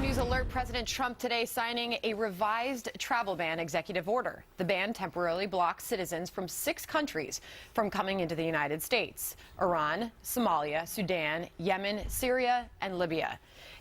news alert. President Trump today signing a revised travel ban executive order. The ban temporarily blocks citizens from 6 countries from coming into the United States: Iran, Somalia, Sudan, Yemen, Syria, and Libya.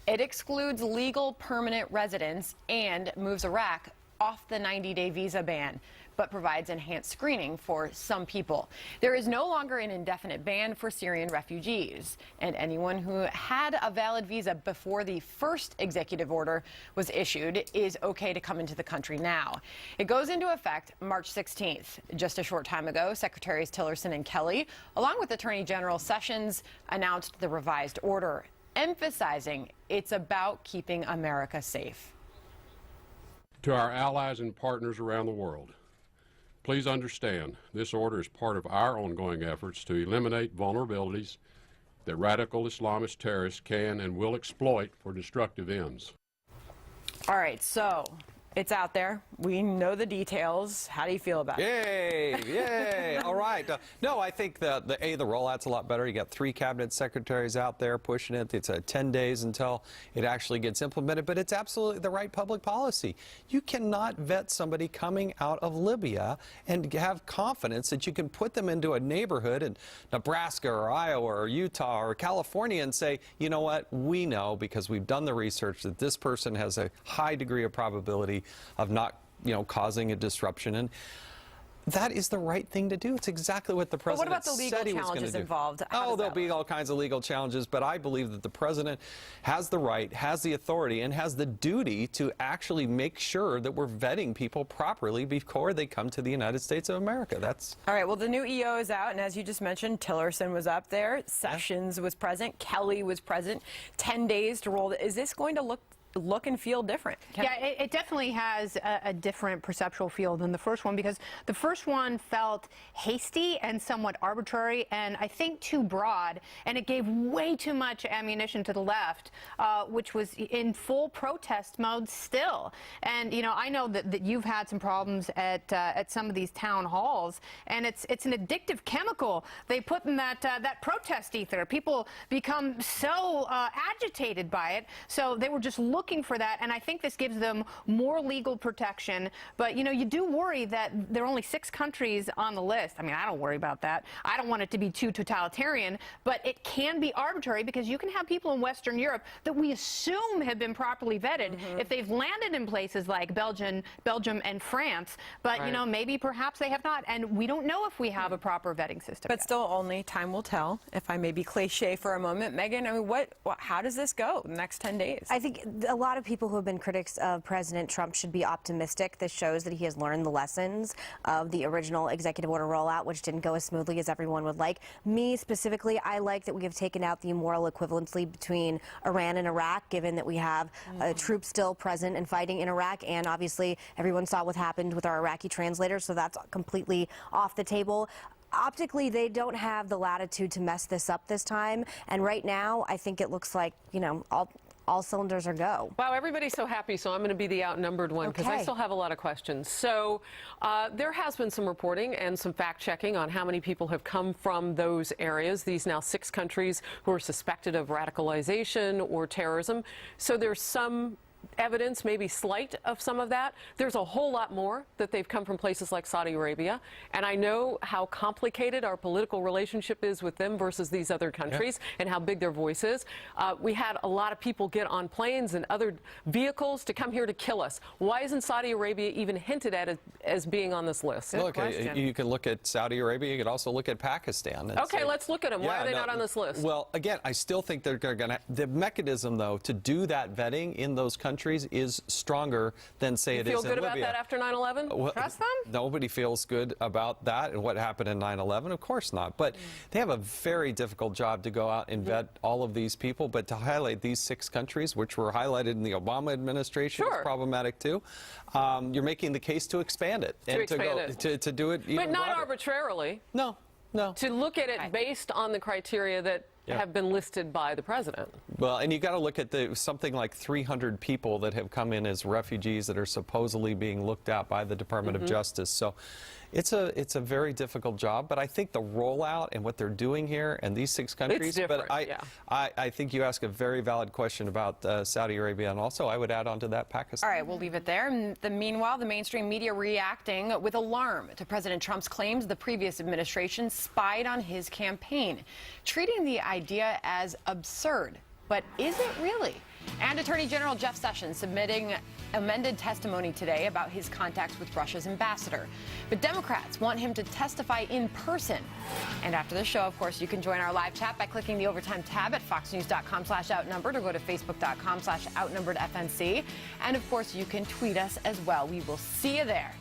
It excludes legal permanent residents and moves Iraq off the 90-day visa ban, but provides enhanced screening for some people. There is no longer an indefinite ban for Syrian refugees, and anyone who had a valid visa before the first executive order was issued is okay to come into the country now. It goes into effect March 16th. Just a short time ago, Secretaries Tillerson and Kelly, along with Attorney General Sessions, announced the revised order, emphasizing it's about keeping America safe. To our allies and partners around the world, please understand this order is part of our ongoing efforts to eliminate vulnerabilities that radical Islamist terrorists can and will exploit for destructive ends. All right, so it's out there. We know the details. How do you feel about it? Yay! Yay! All right. No, I think the rollout's a lot better. You got 3 cabinet secretaries out there pushing it. It's 10 days until it actually gets implemented, but it's absolutely the right public policy. You cannot vet somebody coming out of Libya and have confidence that you can put them into a neighborhood in Nebraska or Iowa or Utah or California and say, you know what, we know because we've done the research that this person has a high degree of probability of not, causing a disruption. And that is the right thing to do. It's exactly what the president said he was going to do. What about the legal challenges involved? There'll be all kinds of legal challenges, but I believe that the president has the right, has the authority, and has the duty to actually make sure that we're vetting people properly before they come to the United States of America. That's all right. Well, the new EO is out, and as you just mentioned, Tillerson was up there, Sessions was present, Kelly was present. 10 days to roll. Is this going to look and feel different? Yeah, it definitely has a different perceptual feel than the first one, because the first one felt hasty and somewhat arbitrary and I think too broad, and it gave way too much ammunition to the left, which was in full protest mode still. And I know that you've had some problems at some of these town halls, and it's an addictive chemical they put in that protest ether. People become so agitated by it, so they were just looking for that, and I think this gives them more legal protection. But you do worry that there are only 6 countries on the list. I mean, I don't worry about that. I don't want it to be too totalitarian, but it can be arbitrary because you can have people in Western Europe that we assume have been properly vetted if they've landed in places like Belgium and France, but right. Maybe perhaps they have not, and we don't know if we have a proper vetting system But yet. still, only time will tell. If I may be cliche for a moment, Megan, I mean, how does this go the next 10 days? I think a lot of people who have been critics of President Trump should be optimistic. This shows that he has learned the lessons of the original executive order rollout, which didn't go as smoothly as everyone would like. Me specifically, I like that we have taken out the moral equivalency between Iran and Iraq, given that we have troops still present and fighting in Iraq, and obviously everyone saw what happened with our Iraqi translators, so that's completely off the table. Optically, they don't have the latitude to mess this up this time, and right now I think it looks like, all cylinders are go. Wow, everybody's so happy, so I'm going to be the outnumbered one because I still have a lot of questions. So there has been some reporting and some fact-checking on how many people have come from those areas, these now 6 countries who are suspected of radicalization or terrorism. So there's some evidence, maybe slight, of some of that. There's a whole lot more that they've come from places like Saudi Arabia, and I know how complicated our political relationship is with them versus these other countries and how big their voice is. We had a lot of people get on planes and other vehicles to come here to kill us. Why isn't Saudi Arabia even hinted at as being on this list? Look, you can look at Saudi Arabia, you could also look at Pakistan. Okay, let's look at them. Why are they not on this list? Well, again, I still think they're going to, the mechanism, though, to do that vetting in those countries is stronger than, say, it is in Libya. Feel good about that after 9/11? Well, trust them? Nobody feels good about that and what happened in 9/11. Of course not. But they have a very difficult job to go out and vet all of these people. But to highlight these 6 countries, which were highlighted in the Obama administration, is problematic too. You're making the case to expand it to do it even but not broader. Arbitrarily. No. To look at it based on the criteria that have been listed by the president. Well, and you got to look at something like 300 people that have come in as refugees that are supposedly being looked at by the Department of Justice. So It's a very difficult job, but I think the rollout and what they're doing here and these 6 countries. It's different, but yeah. I think you ask a very valid question about Saudi Arabia, and also I would add on to that Pakistan. All right, we'll leave it there. Meanwhile, the mainstream media reacting with alarm to President Trump's claims the previous administration spied on his campaign, treating the idea as absurd. But is it really? And Attorney General Jeff Sessions submitting amended testimony today about his contacts with Russia's ambassador. But Democrats want him to testify in person. And after the show, of course, you can join our live chat by clicking the Overtime tab at foxnews.com/outnumbered or go to facebook.com/outnumberedfnc. And of course, you can tweet us as well. We will see you there.